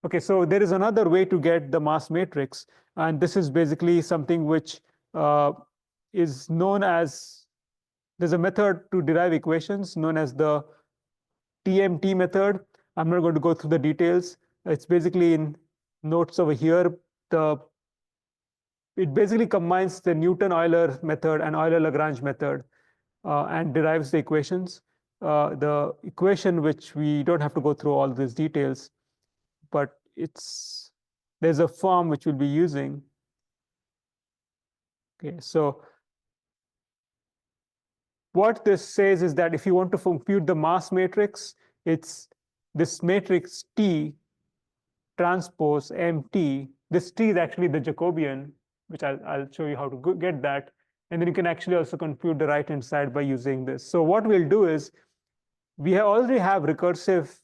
Okay, so there is another way to get the mass matrix, and this is basically something which is known as, there's a method to derive equations known as the TMT method. I'm not going to go through the details. It's basically in notes over here. It basically combines the Newton-Euler method and Euler-Lagrange method and derives the equations. The equation, which we don't have to go through all these details, but there's a form which we'll be using. Okay, so what this says is that if you want to compute the mass matrix, it's this matrix T transpose MT. This T is actually the Jacobian, which I'll show you how to get that. And then you can actually also compute the right-hand side by using this. So what we'll do is, we already have recursive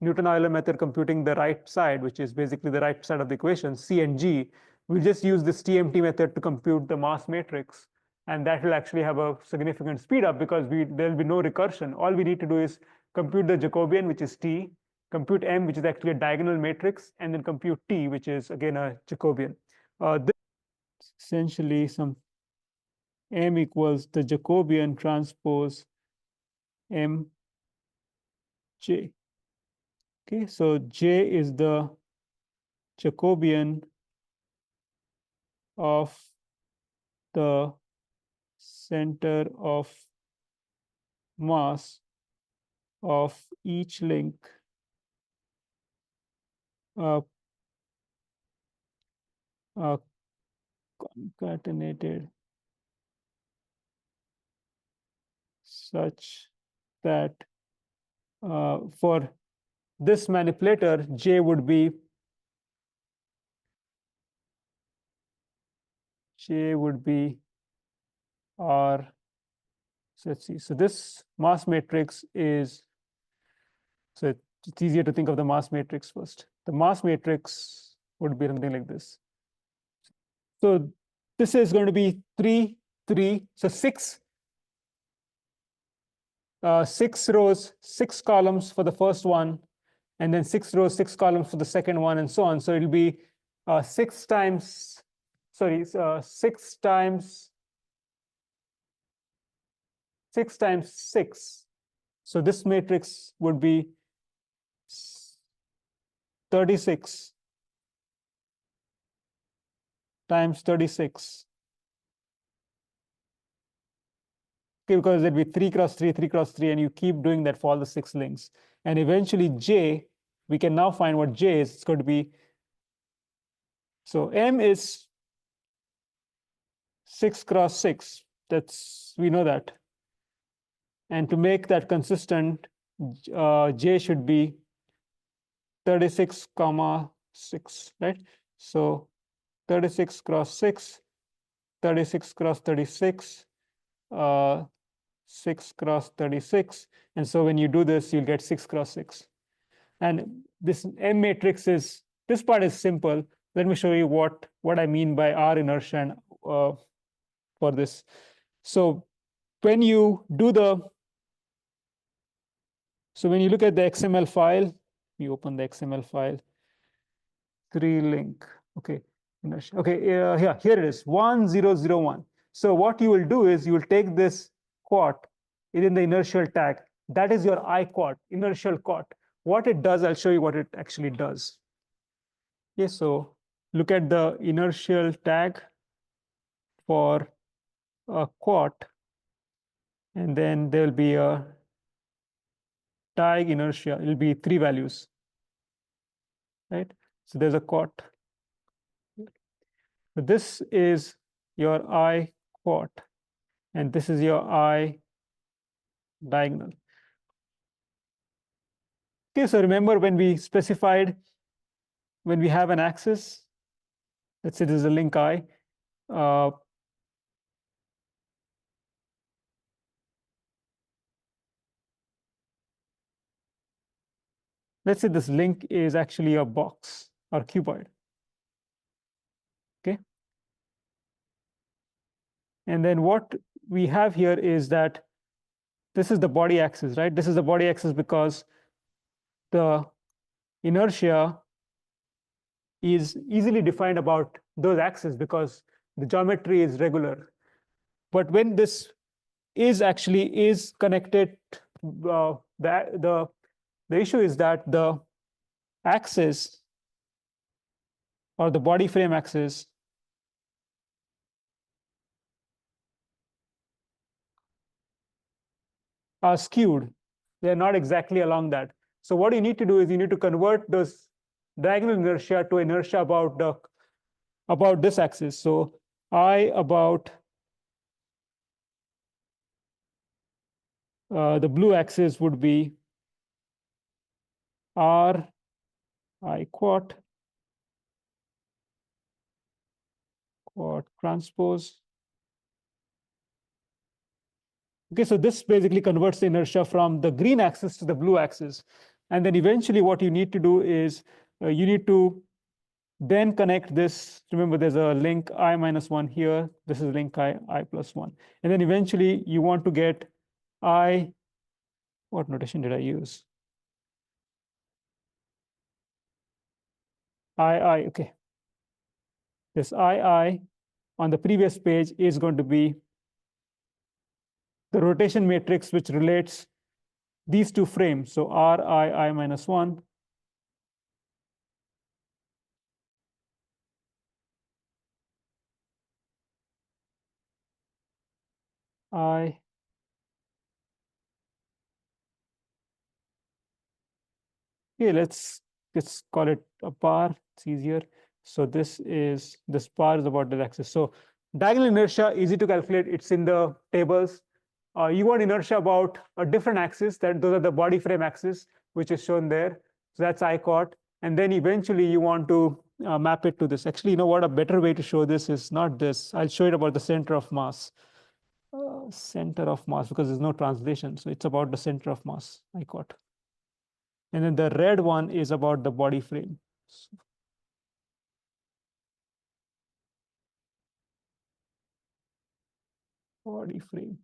Newton-Euler method computing the right side, which is basically the right side of the equation, C and G. We'll just use this TMT method to compute the mass matrix. And that will actually have a significant speed up because there'll be no recursion. All we need to do is compute the Jacobian, which is T, compute M, which is actually a diagonal matrix, and then compute T, which is again a Jacobian. This is essentially some M equals the Jacobian transpose M J. Okay, so J is the Jacobian of the center of mass of each link concatenated such that for this manipulator, J would be R. So let's see. So this mass matrix is, so it's easier to think of the mass matrix first. The mass matrix would be something like this. So this is going to be 3, 3. So 6 rows, 6 columns for the first one, and then 6 rows, 6 columns for the second one, and so on. So it'll be 6 times 6 times 6. So this matrix would be 36 times 36. Okay, because it'd be 3 cross 3, 3 cross 3, and you keep doing that for all the 6 links. And eventually J, we can now find what J is. It's going to be, so M is 6 cross 6. We know that. And to make that consistent, J should be 36 comma 6, right? So 36 cross 6, 36 cross 36, 6 cross 36. And so when you do this, you'll get 6 cross 6. And this M matrix is, this part is simple. Let me show you what I mean by R inertia and, for this. So when you do when you look at the XML file, you open the XML file, 3 link, okay, inertia. Okay, here it is, 1001. So what you will do is you will take this quat within the inertial tag. That is your I quat, inertial quat. What it does, I'll show you what it actually does. Okay, so look at the inertial tag for a quat, and then there will be a tag inertia. It will be 3 values, right? So there's a quat. So this is your I quat, and this is your I diagonal. Okay, so remember when we specified, when we have an axis, let's say this is a link I, let's say this link is actually a box or cuboid. Okay. And then what we have here is that this is the body axis, right? This is the body axis because the inertia is easily defined about those axes because the geometry is regular. But when this is connected, the issue is that the axis or the body frame axis are skewed. They're not exactly along that. So what you need to do is you need to convert those diagonal inertia to inertia about this axis. So I about the blue axis would be R I quad transpose. Okay, so this basically converts the inertia from the green axis to the blue axis. And then eventually what you need to do is you need to then connect this. Remember, there's a link I minus 1 here. This is link I plus 1. And then eventually you want to get I, what notation did I use? okay. This I on the previous page is going to be the rotation matrix which relates these two frames. So I minus 1. Okay, let's call it a bar. It's easier. So this bar is about the axis. So diagonal inertia, easy to calculate. It's in the tables. You want inertia about a different axis. Those are the body frame axis, which is shown there. So that's I cot. And then eventually you want to map it to this. Actually, you know what? A better way to show this is not this. I'll show it about the center of mass. Center of mass, because there's no translation. So it's about the center of mass, I cot. And then the red one is about the body frame. Body frame.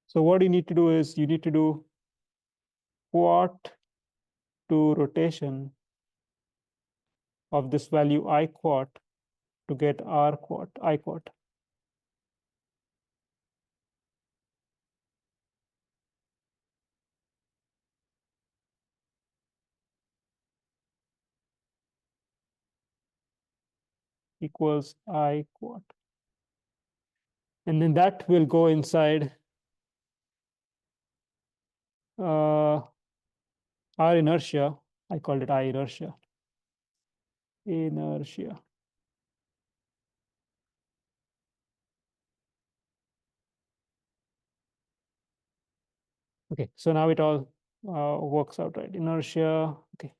So what you need to do is you need to do quat to rotation of this value I quat to get R quat, I quat. Equals I quat. And then that will go inside R inertia. I called it I inertia. Inertia. Okay, so now it all works out, right? Inertia. Okay.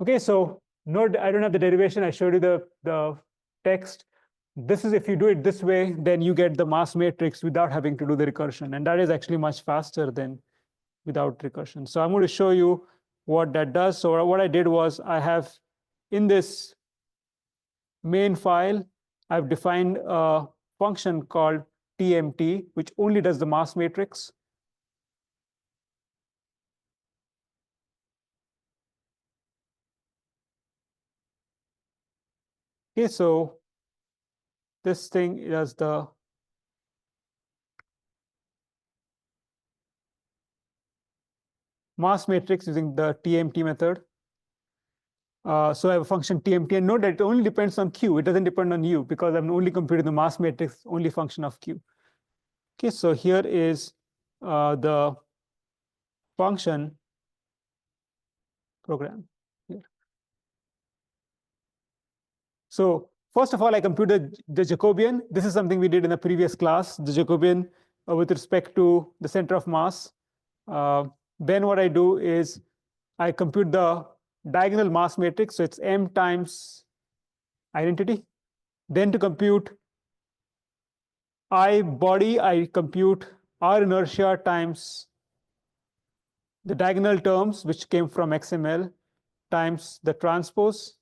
Okay, so note I don't have the derivation. I showed you the text. This is, if you do it this way, then you get the mass matrix without having to do the recursion. And that is actually much faster than without recursion. So I'm going to show you what that does. So what I did was I have in this main file, I've defined a function called TMT, which only does the mass matrix. Okay, so this thing is the mass matrix using the TMT method. So I have a function TMT, and note that it only depends on Q. It doesn't depend on U because I'm only computing the mass matrix, only function of Q. Okay, so here is the function program here. So first of all, I computed the Jacobian. This is something we did in the previous class, the Jacobian with respect to the center of mass. Then what I do is I compute the diagonal mass matrix. So it's M times identity. Then to compute I body, I compute R inertia times the diagonal terms, which came from XML, times the transpose.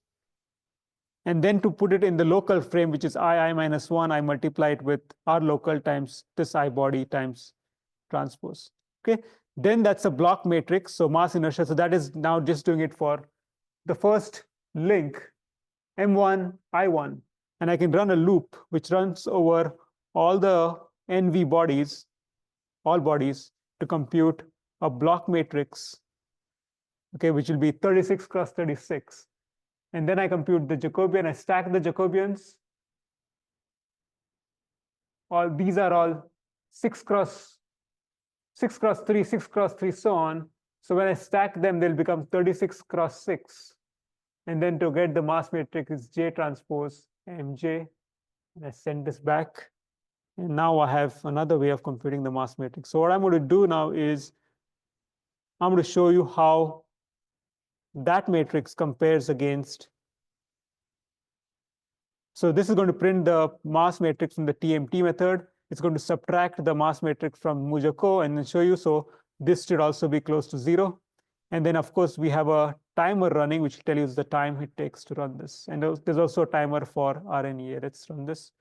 And then to put it in the local frame, which is I minus 1, I multiply it with R local times this I body times transpose. Okay, then that's a block matrix, so mass inertia. So that is now just doing it for the first link, M1, I1. And I can run a loop which runs over all the NV bodies, all bodies, to compute a block matrix, okay, which will be 36 cross 36. And then I compute the Jacobian, I stack the Jacobians. All these are all 6 cross 3, 6 cross 3, so on. So when I stack them, they'll become 36 cross 6. And then to get the mass matrix is J transpose MJ. And I send this back. And now I have another way of computing the mass matrix. So what I'm going to do now is I'm going to show you how that matrix compares against. So this is going to print the mass matrix from the TMT method. It's going to subtract the mass matrix from MuJoCo and then show you. So this should also be close to 0. And then, of course, we have a timer running, which will tell you the time it takes to run this. And there's also a timer for RNA. Let's run this.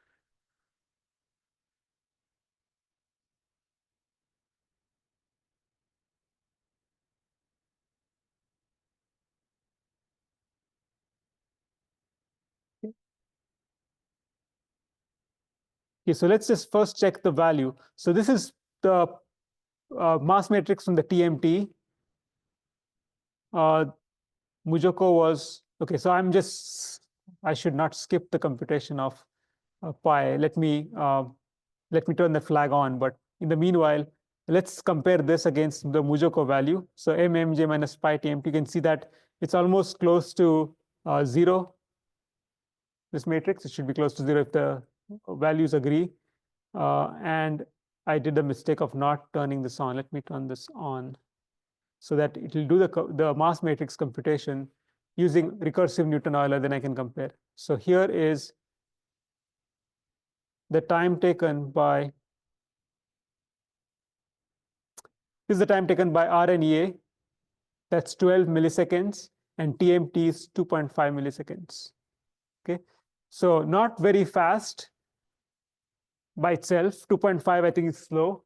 Okay, so let's just first check the value. So this is the mass matrix from the TMT. MuJoCo was, okay, so I should not skip the computation of pi. Let me turn the flag on, but in the meanwhile, let's compare this against the MuJoCo value. So mmj minus pi TMT, you can see that it's almost close to 0. This matrix, it should be close to 0 if the values agree. And I did the mistake of not turning this on. Let me turn this on so that it will do the mass matrix computation using recursive Newton-Euler, then I can compare. So here is the time taken by, this is the time taken by RNA, that's 12 milliseconds, and TMT is 2.5 milliseconds. Okay, so not very fast by itself. 2.5, I think, is slow.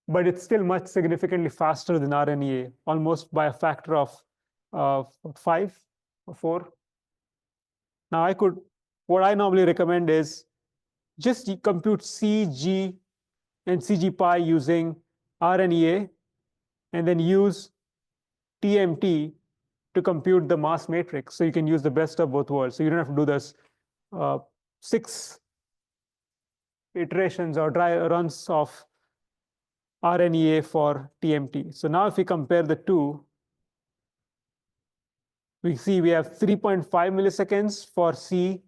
But it's still much significantly faster than RNA, almost by a factor of 5 or 4. Now, what I normally recommend is just compute CG and CG pi using RNA, and then use TMT to compute the mass matrix. So you can use the best of both worlds. So you don't have to do this 6 iterations or dry runs of RNA for TMT. So now if we compare the two, we see we have 3.5 milliseconds for C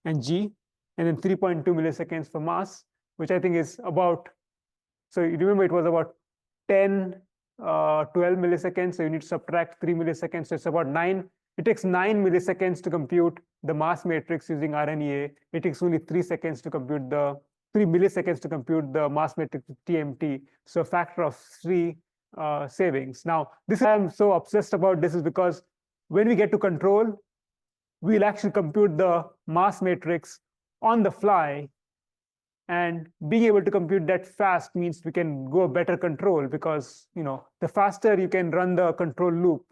and G, and then 3.2 milliseconds for mass, which I think is about, so you remember it was about 10, 12 milliseconds. So you need to subtract 3 milliseconds. So it's about 9. It takes 9 milliseconds to compute the mass matrix using RNA. It takes only 3 seconds to compute the 3 milliseconds to compute the mass matrix with TMT. So a factor of 3 savings. Now, this I'm so obsessed about this is because when we get to control, we'll actually compute the mass matrix on the fly. And being able to compute that fast means we can go better control, because the faster you can run the control loop,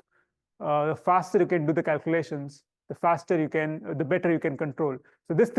the faster you can do the calculations, the better you can control. So this